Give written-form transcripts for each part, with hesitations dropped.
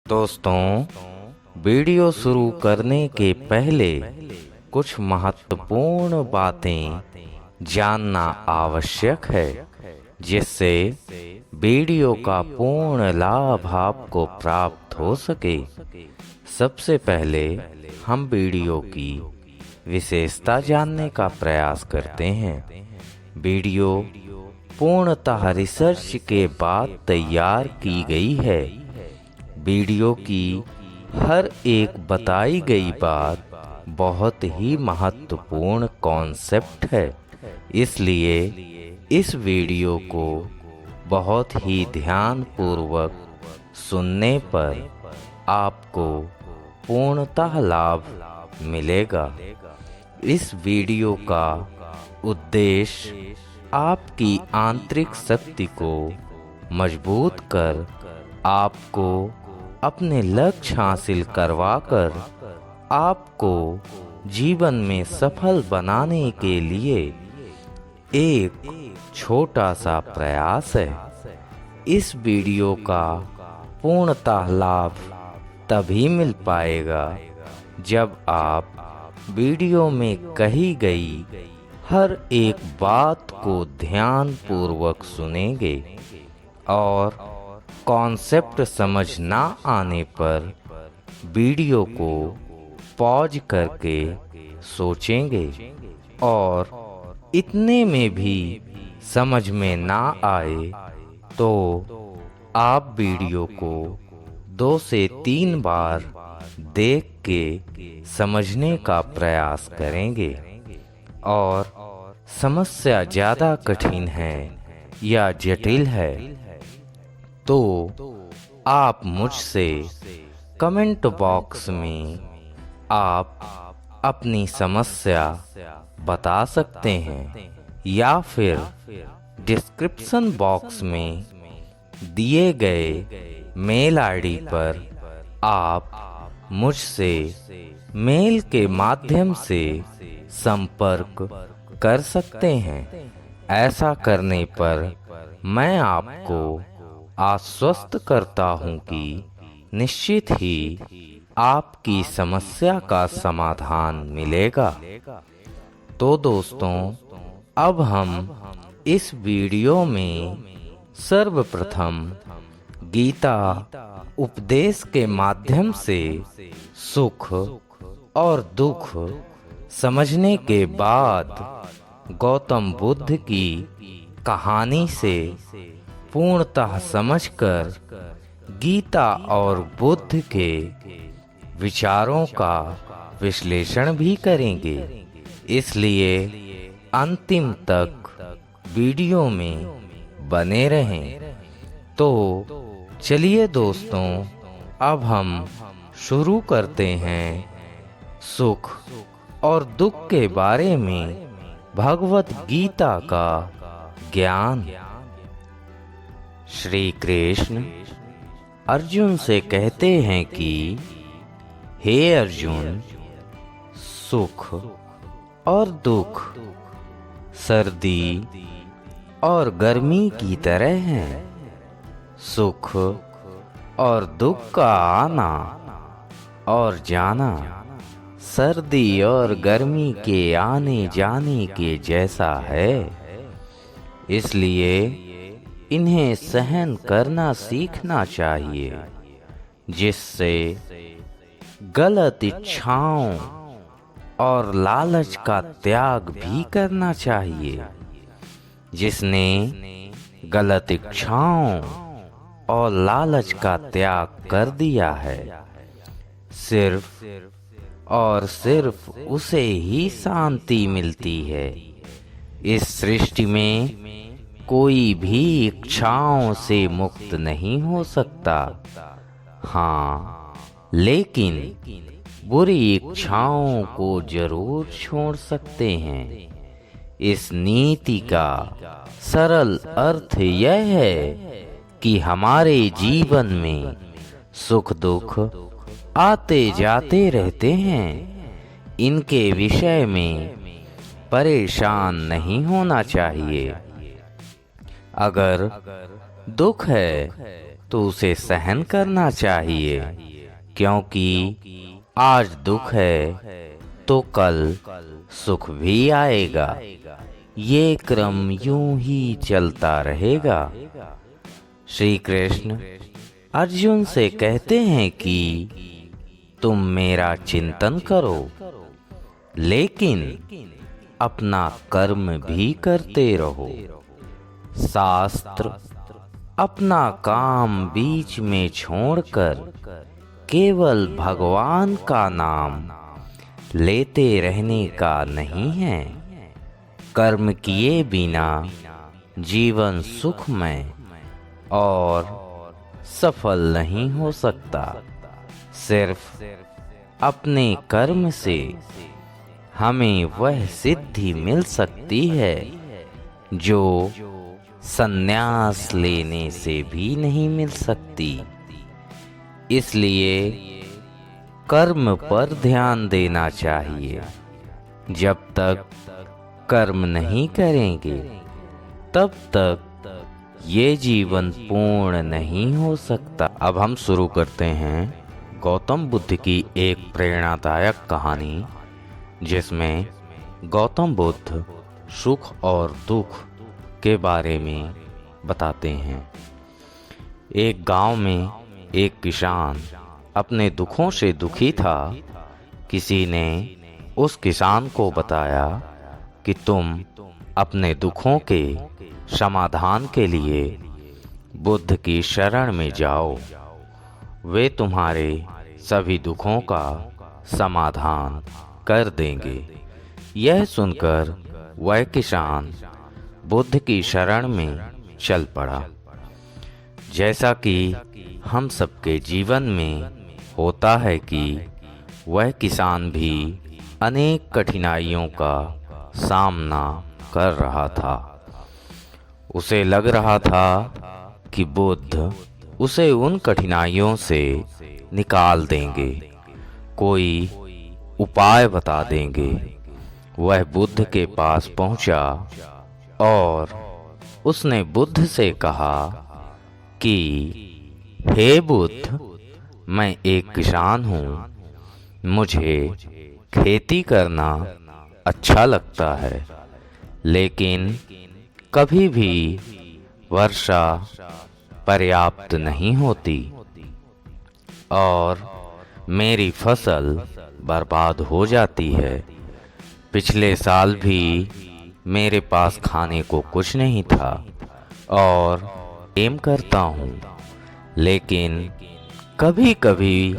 दोस्तों, वीडियो शुरू करने के पहले कुछ महत्वपूर्ण बातें जानना आवश्यक है, जिससे वीडियो का पूर्ण लाभ आपको प्राप्त हो सके। सबसे पहले हम वीडियो की विशेषता जानने का प्रयास करते हैं। वीडियो पूर्णतः रिसर्च के बाद तैयार की गई है। वीडियो की हर एक बताई गई बात बहुत ही महत्वपूर्ण कॉन्सेप्ट है, इसलिए इस वीडियो को बहुत ही ध्यानपूर्वक सुनने पर आपको पूर्णतः लाभ मिलेगा। इस वीडियो का उद्देश्य आपकी आंतरिक शक्ति को मजबूत कर आपको अपने लक्ष्य हासिल करवाकर आपको जीवन में सफल बनाने के लिए एक छोटा सा प्रयास है। इस वीडियो का पूर्णतः लाभ तभी मिल पाएगा जब आप वीडियो में कही गई हर एक बात को ध्यानपूर्वक सुनेंगे और कॉन्सेप्ट समझ ना आने पर वीडियो को पॉज करके सोचेंगे और इतने में भी समझ में ना आए तो आप वीडियो को 2 से 3 बार देख के समझने का प्रयास करेंगे। और समस्या ज़्यादा कठिन है या जटिल है तो आप मुझसे कमेंट बॉक्स में आप अपनी समस्या बता सकते हैं या फिर डिस्क्रिप्शन बॉक्स में दिए गए मेल आईडी पर आप मुझसे मेल के माध्यम से संपर्क कर सकते हैं। ऐसा करने पर मैं आपको आश्वस्त करता हूं कि निश्चित ही आपकी समस्या का समाधान मिलेगा। तो दोस्तों, अब हम इस वीडियो में सर्वप्रथम गीता उपदेश के माध्यम से सुख और दुख समझने के बाद गौतम बुद्ध की कहानी से पूर्णतः समझकर गीता और बुद्ध के विचारों का विश्लेषण भी करेंगे। इसलिए अंतिम तक वीडियो में बने रहें। तो चलिए दोस्तों, अब हम शुरू करते हैं सुख और दुख के बारे में भगवत गीता का ज्ञान। श्री कृष्ण अर्जुन से कहते हैं कि हे अर्जुन, सुख और दुख सर्दी और गर्मी की तरह हैं। सुख और दुख का आना और जाना सर्दी और गर्मी के आने जाने के जैसा है। इसलिए इन्हें सहन करना सीखना चाहिए, जिससे गलत इच्छाओं और लालच का त्याग भी करना चाहिए। जिसने गलत इच्छाओं और लालच का त्याग कर दिया है, सिर्फ और सिर्फ उसे ही शांति मिलती है। इस सृष्टि में कोई भी इच्छाओं से मुक्त नहीं हो सकता। हाँ, लेकिन बुरी इच्छाओं को जरूर छोड़ सकते हैं। इस नीति का सरल अर्थ यह है कि हमारे जीवन में सुख दुख आते जाते रहते हैं। इनके विषय में परेशान नहीं होना चाहिए। अगर दुख है तो उसे सहन करना चाहिए, क्योंकि आज दुख है तो कल सुख भी आएगा। ये क्रम यूं ही चलता रहेगा। श्री कृष्ण अर्जुन से कहते हैं कि तुम मेरा चिंतन करो, लेकिन अपना कर्म भी करते रहो। शास्त्र अपना काम बीच में छोड़कर केवल भगवान का नाम लेते रहने का नहीं है। कर्म किए बिना जीवन सुखमय और सफल नहीं हो सकता। सिर्फ अपने कर्म से हमें वह सिद्धि मिल सकती है जो संन्यास लेने से भी नहीं मिल सकती। इसलिए कर्म पर ध्यान देना चाहिए। जब तक कर्म नहीं करेंगे तब तक ये जीवन पूर्ण नहीं हो सकता। अब हम शुरू करते हैं गौतम बुद्ध की एक प्रेरणादायक कहानी, जिसमें गौतम बुद्ध सुख और दुख के बारे में बताते हैं। एक गांव में एक किसान अपने दुखों से दुखी था। किसी ने उस किसान को बताया कि तुम अपने दुखों के समाधान के लिए बुद्ध की शरण में जाओ, वे तुम्हारे सभी दुखों का समाधान कर देंगे। यह सुनकर वह किसान बुद्ध की शरण में चल पड़ा। जैसा कि हम सबके जीवन में होता है कि वह किसान भी अनेक कठिनाइयों का सामना कर रहा था। उसे लग रहा था कि बुद्ध उसे उन कठिनाइयों से निकाल देंगे, कोई उपाय बता देंगे। वह बुद्ध के पास पहुंचा और उसने बुद्ध से कहा कि हे बुद्ध, मैं एक किसान हूँ, मुझे खेती करना अच्छा लगता है, लेकिन कभी भी वर्षा पर्याप्त नहीं होती और मेरी फसल बर्बाद हो जाती है। पिछले साल भी मेरे पास खाने को कुछ नहीं था और प्रेम करता हूँ, लेकिन कभी कभी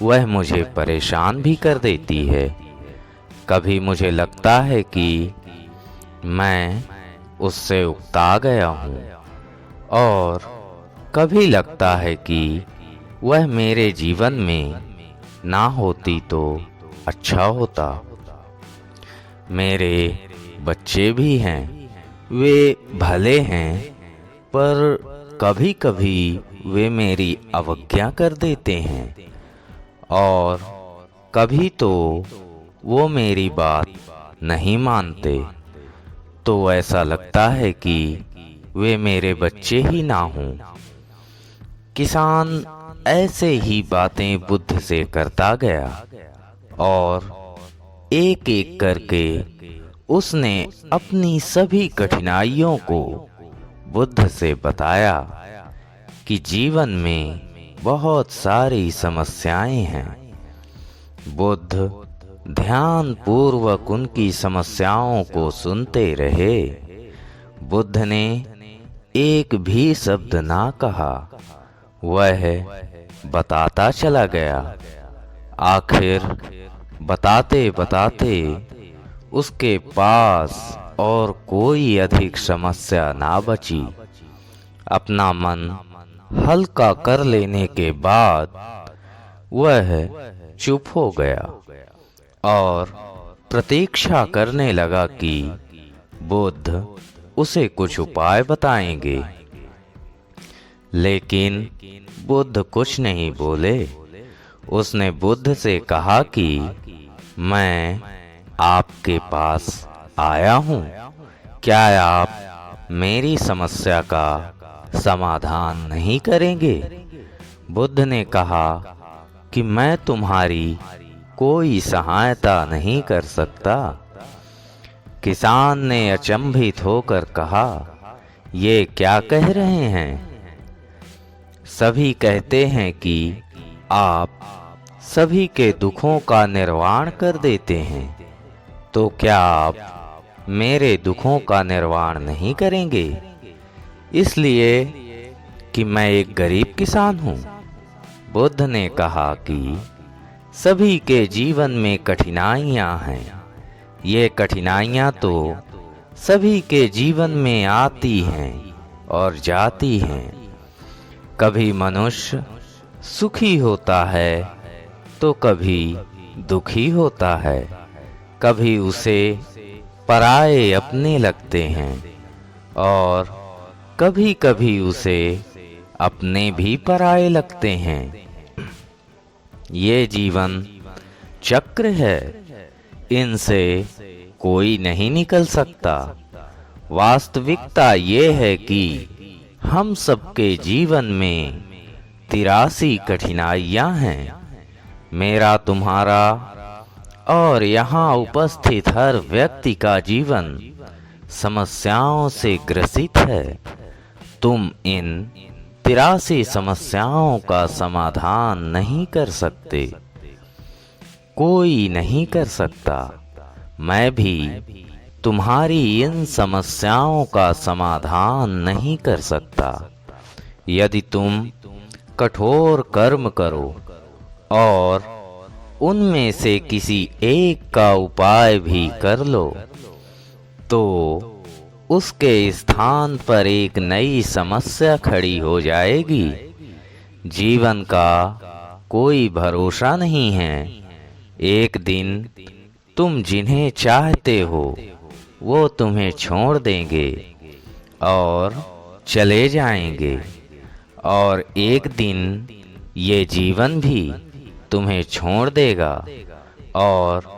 वह मुझे परेशान भी कर देती है। कभी मुझे लगता है कि मैं उससे उकता गया हूँ और कभी लगता है कि वह मेरे जीवन में ना होती तो अच्छा होता। मेरे बच्चे भी हैं, वे भले हैं, पर कभी कभी वे मेरी अवज्ञा कर देते हैं और कभी तो वो मेरी बात नहीं मानते। तो ऐसा लगता है कि वे मेरे बच्चे ही ना हों। किसान ऐसे ही बातें बुद्ध से करता गया और एक एक करके उसने अपनी सभी कठिनाइयों को बुद्ध से बताया कि जीवन में बहुत सारी समस्याएं हैं। बुद्ध ध्यान पूर्वक उनकी समस्याओं को सुनते रहे। बुद्ध ने एक भी शब्द ना कहा, वह बताता चला गया। आखिर बताते बताते उसके पास और कोई अधिक समस्या ना बची। अपना मन हल्का कर लेने के बाद वह चुप हो गया और प्रतीक्षा करने लगा कि बुद्ध उसे कुछ उपाय बताएंगे। लेकिन बुद्ध कुछ नहीं बोले। उसने बुद्ध से कहा कि मैं आपके पास आया हूँ, क्या आप मेरी समस्या का समाधान नहीं करेंगे? बुद्ध ने कहा कि मैं तुम्हारी कोई सहायता नहीं कर सकता। किसान ने अचंभित होकर कहा, ये क्या कह रहे हैं? सभी कहते हैं कि आप सभी के दुखों का निर्वाण कर देते हैं, तो क्या आप मेरे दुखों का निर्वाण नहीं करेंगे? इसलिए कि मैं एक गरीब किसान हूँ। बुद्ध ने कहा कि सभी के जीवन में कठिनाइयाँ हैं। ये कठिनाइयाँ तो सभी के जीवन में आती हैं और जाती हैं। कभी मनुष्य सुखी होता है तो कभी दुखी होता है। कभी उसे पराये अपने लगते हैं और कभी कभी उसे अपने भी पराये लगते हैं। ये जीवन चक्र है, इनसे कोई नहीं निकल सकता। वास्तविकता ये है कि हम सबके जीवन में 83 कठिनाइयाँ हैं। मेरा, तुम्हारा और यहाँ उपस्थित हर व्यक्ति का जीवन समस्याओं से ग्रसित है। तुम इन 83 समस्याओं का समाधान नहीं कर सकते, कोई नहीं कर सकता। मैं भी तुम्हारी इन समस्याओं का समाधान नहीं कर सकता। यदि तुम कठोर कर्म करो और उनमें से किसी एक का उपाय भी कर लो, तो उसके स्थान पर एक नई समस्या खड़ी हो जाएगी। जीवन का कोई भरोसा नहीं है। एक दिन तुम जिन्हें चाहते हो वो तुम्हें छोड़ देंगे और चले जाएंगे, और एक दिन ये जीवन भी तुम्हें छोड़ देगा और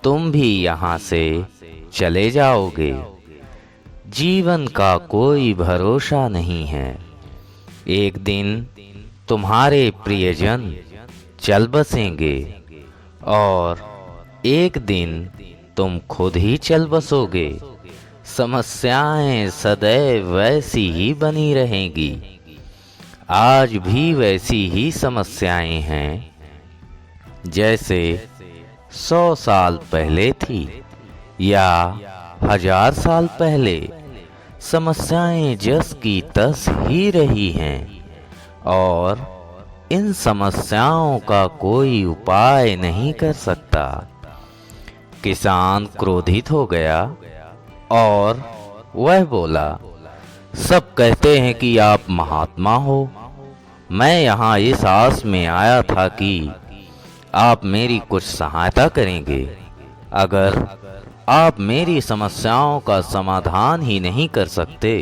तुम भी यहाँ से चले जाओगे। जीवन का कोई भरोसा नहीं है। एक दिन तुम्हारे प्रियजन चल बसेंगे और एक दिन तुम खुद ही चल बसोगे। समस्याएं सदैव वैसी ही बनी रहेंगी। आज भी वैसी ही समस्याएं हैं जैसे 100 साल पहले थी या 1000 साल पहले। समस्याएं जस की तस ही रही हैं और इन समस्याओं का कोई उपाय नहीं कर सकता। किसान क्रोधित हो गया और वह बोला, सब कहते हैं कि आप महात्मा हो। मैं यहाँ इस आस में आया था कि आप मेरी कुछ सहायता करेंगे। अगर आप मेरी समस्याओं का समाधान ही नहीं कर सकते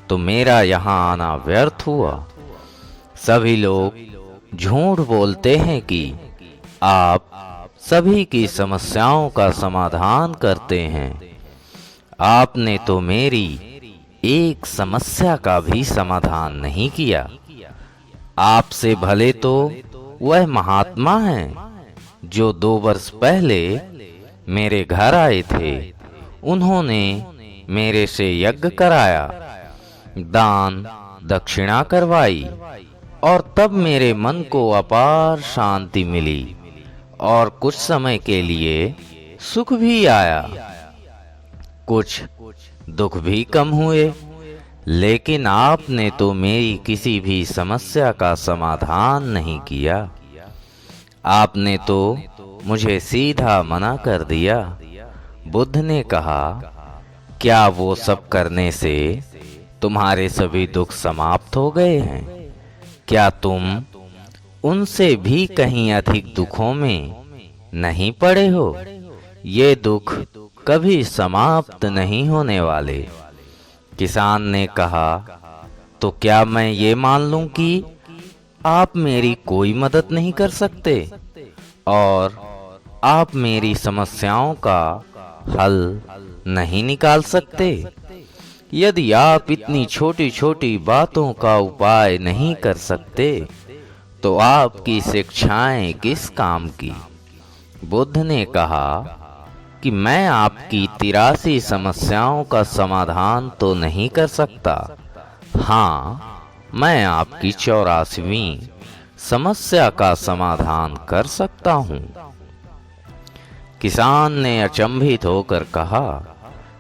तो मेरा यहाँ आना व्यर्थ हुआ। सभी लोग झूठ बोलते हैं कि आप सभी की समस्याओं का समाधान करते हैं। आपने तो मेरी एक समस्या का भी समाधान नहीं किया। आपसे भले तो वह महात्मा हैं जो 2 वर्ष पहले मेरे घर आए थे। उन्होंने मेरे से यज्ञ कराया, दान दक्षिणा करवाई और तब मेरे मन को अपार शांति मिली और कुछ समय के लिए सुख भी आया। कुछ दुख भी कम हुए। लेकिन आपने तो मेरी किसी भी समस्या का समाधान नहीं किया। आपने तो मुझे सीधा मना कर दिया। बुद्ध ने कहा, क्या वो सब करने से तुम्हारे सभी दुख समाप्त हो गए हैं? क्या तुम उनसे भी कहीं अधिक दुखों में नहीं पड़े हो? ये दुख कभी समाप्त नहीं होने वाले। किसान ने कहा, तो क्या मैं ये मान लूं कि आप मेरी कोई मदद नहीं कर सकते और आप मेरी समस्याओं का हल नहीं निकाल सकते? यदि आप इतनी छोटी छोटी बातों का उपाय नहीं कर सकते तो आपकी शिक्षाएं किस काम की। बुद्ध ने कहा कि मैं आपकी 83 समस्याओं का समाधान तो नहीं कर सकता, हाँ, मैं आपकी 84वीं समस्या का समाधान कर सकता हूँ। किसान ने अचंभित होकर कहा,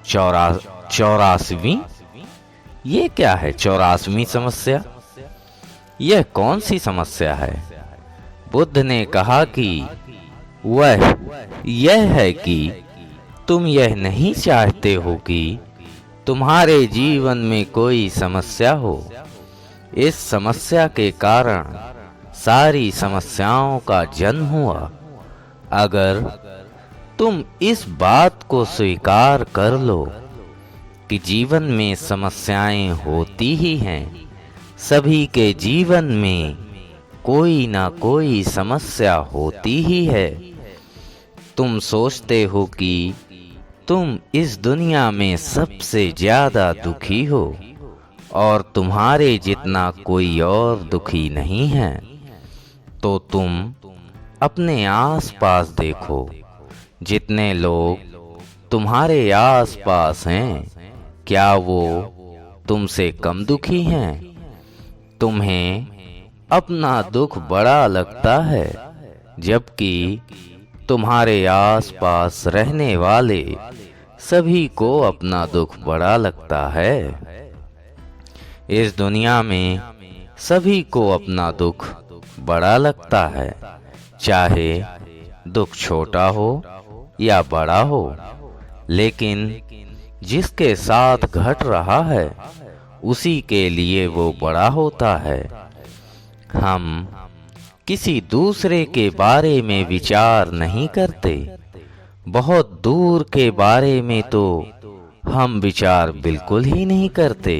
84वीं? ये क्या है 84वीं समस्या? यह कौन सी समस्या है? बुद्ध ने कहा कि वह यह है कि तुम यह नहीं चाहते हो कि तुम्हारे जीवन में कोई समस्या हो। इस समस्या के कारण सारी समस्याओं का जन्म हुआ। अगर तुम इस बात को स्वीकार कर लो कि जीवन में समस्याएं होती ही हैं, सभी के जीवन में कोई ना कोई समस्या होती ही है। तुम सोचते हो कि तुम इस दुनिया में सबसे ज्यादा दुखी हो और तुम्हारे जितना कोई और दुखी नहीं है, तो तुम अपने आसपास देखो। जितने लोग तुम्हारे आसपास हैं, क्या वो तुमसे कम दुखी हैं? तुम्हें अपना दुख बड़ा लगता है, जबकि तुम्हारे आसपास रहने वाले सभी को अपना दुख बड़ा लगता है। इस दुनिया में सभी को अपना दुख बड़ा लगता है, चाहे दुख छोटा हो या बड़ा हो, लेकिन जिसके साथ घट रहा है उसी के लिए वो बड़ा होता है। हम किसी दूसरे के बारे में विचार नहीं करते, बहुत दूर के बारे में तो हम विचार बिल्कुल ही नहीं करते।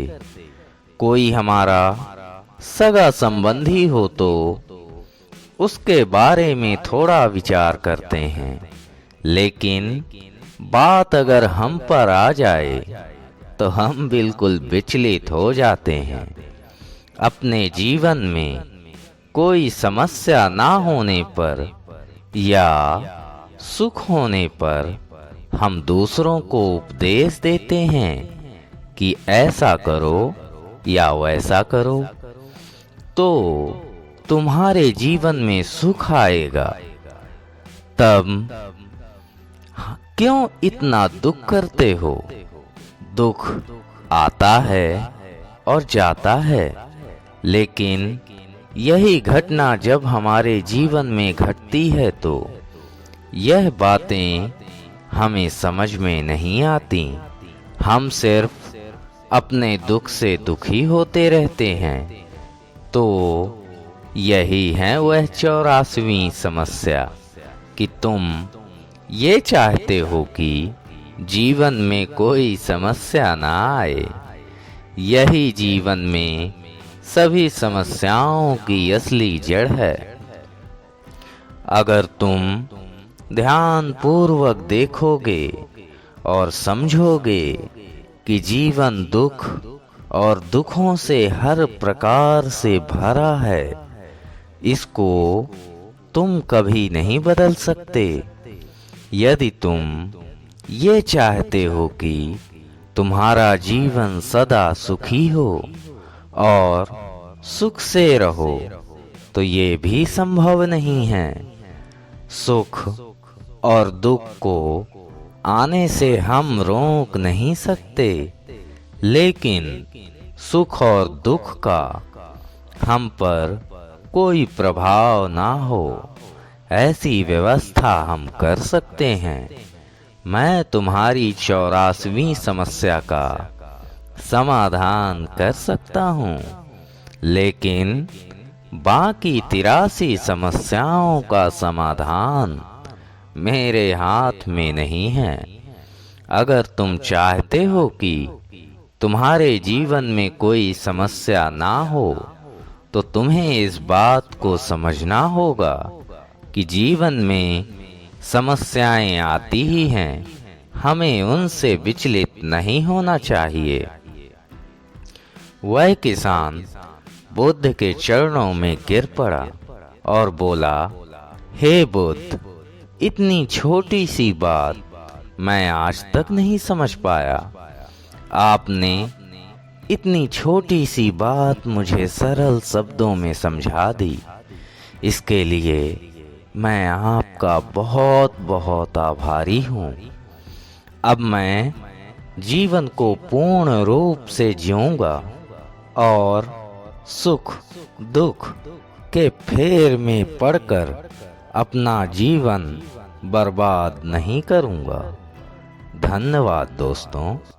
कोई हमारा सगा संबंधी हो तो उसके बारे में थोड़ा विचार करते हैं, लेकिन बात अगर हम पर आ जाए तो हम बिल्कुल विचलित हो जाते हैं। अपने जीवन में कोई समस्या ना होने पर या सुख होने पर हम दूसरों को उपदेश देते हैं कि ऐसा करो या वैसा करो तो तुम्हारे जीवन में सुख आएगा। तब क्यों इतना दुख करते हो? दुख आता है और जाता है, लेकिन यही घटना जब हमारे जीवन में घटती है तो यह बातें हमें समझ में नहीं आती। हम सिर्फ अपने दुख से दुखी होते रहते हैं। तो यही है वह 84वीं समस्या कि तुम ये चाहते हो कि जीवन में कोई समस्या ना आए। यही जीवन में सभी समस्याओं की असली जड़ है। अगर तुम ध्यान पूर्वक देखोगे और समझोगे कि जीवन दुख और दुखों से हर प्रकार से भरा है, इसको तुम कभी नहीं बदल सकते। यदि तुम ये चाहते हो कि तुम्हारा जीवन सदा सुखी हो और सुख से रहो, तो ये भी संभव नहीं है। सुख और दुख को आने से हम रोक नहीं सकते, लेकिन सुख और दुख का हम पर कोई प्रभाव ना हो, ऐसी व्यवस्था हम कर सकते हैं। मैं तुम्हारी 84वीं समस्या का समाधान कर सकता हूँ, लेकिन बाकी 83 समस्याओं का समाधान मेरे हाथ में नहीं है। अगर तुम चाहते हो कि तुम्हारे जीवन में कोई समस्या ना हो, तो तुम्हें इस बात को समझना होगा कि जीवन में समस्याएं आती ही हैं, हमें उनसे विचलित नहीं होना चाहिए। वह किसान बुद्ध के चरणों में गिर पड़ा और बोला, हे बुद्ध, इतनी छोटी सी बात मैं आज तक नहीं समझ पाया। आपने इतनी छोटी सी बात मुझे सरल शब्दों में समझा दी। इसके लिए मैं आपका बहुत बहुत आभारी हूँ। अब मैं जीवन को पूर्ण रूप से जीऊँगा और सुख दुख के फेर में पड़कर अपना जीवन बर्बाद नहीं करूँगा। धन्यवाद दोस्तों।